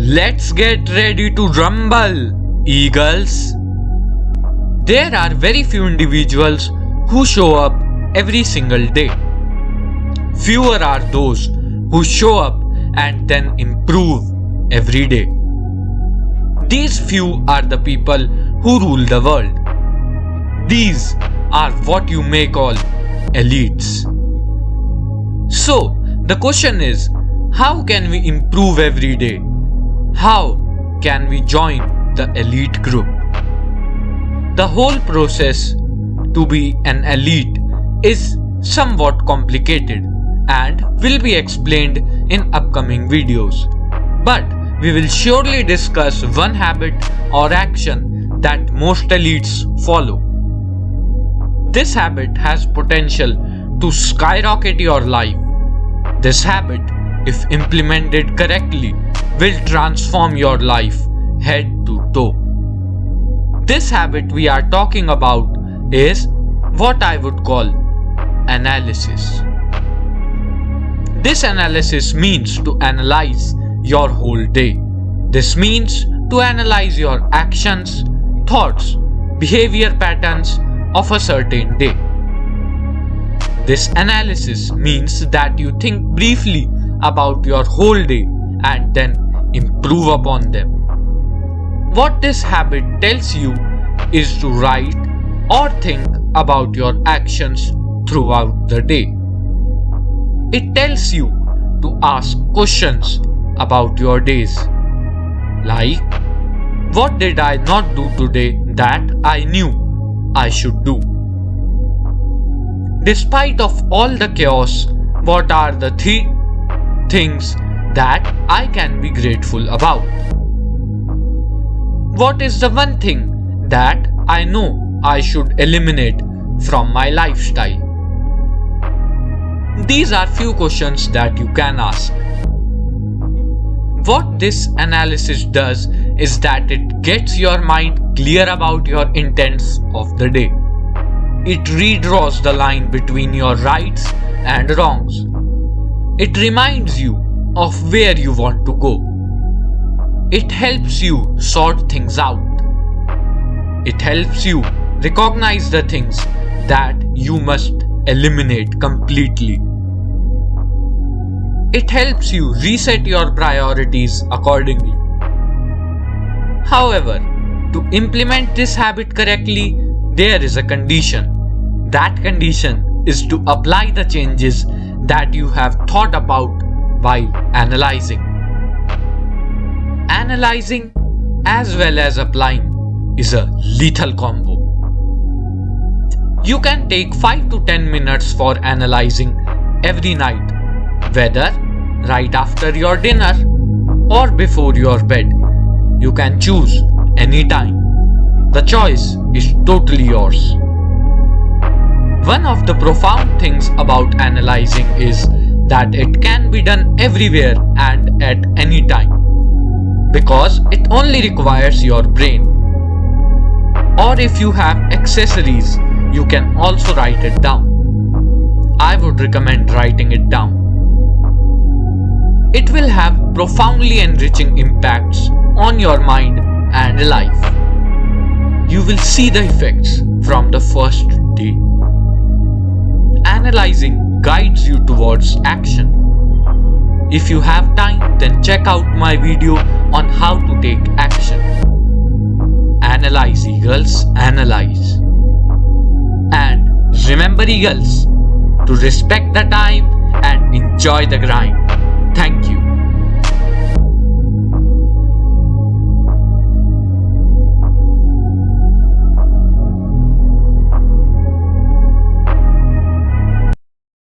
Let's get ready to rumble, Eagles. There are very few individuals who show up every single day. Fewer are those who show up and then improve every day. These few are the people who rule the world. These are what you may call elites. So, the question is, how can we improve every day? How can we join the elite group? The whole process to be an elite is somewhat complicated and will be explained in upcoming videos. But we will surely discuss one habit or action that most elites follow. This habit has potential to skyrocket your life. This habit, if implemented correctly, will transform your life head to toe. This habit we are talking about is what I would call analysis. This analysis means to analyze your whole day. This means to analyze your actions, thoughts, behavior patterns of a certain day. This analysis means that you think briefly about your whole day and then improve upon them. What this habit tells you is to write or think about your actions throughout the day. It tells you to ask questions about your days, like, what did I not do today that I knew I should do? Despite of all the chaos, what are the three things that I can be grateful about? What is the one thing that I know I should eliminate from my lifestyle? These are few questions that you can ask. What this analysis does is that it gets your mind clear about your intents of the day. It redraws the line between your rights and wrongs. It reminds you of where you want to go. It helps you sort things out. It helps you recognize the things that you must eliminate completely. It helps you reset your priorities accordingly. However, to implement this habit correctly, there is a condition. That condition is to apply the changes that you have thought about while analyzing. Analyzing as well as applying is a lethal combo. You can take 5 to 10 minutes for analyzing every night, whether right after your dinner or before your bed. You can choose any time. The choice is totally yours. One of the profound things about analyzing is that it can be done everywhere and at any time, because it only requires your brain. Or if you have accessories, you can also write it down. I would recommend writing it down. It will have profoundly enriching impacts on your mind and life. You will see the effects from the first day. Analyzing guides you towards action. If you have time, then check out my video on how to take action. Analyze, Eagles, analyze. And remember, Eagles, to respect the time and enjoy the grind. Thank you.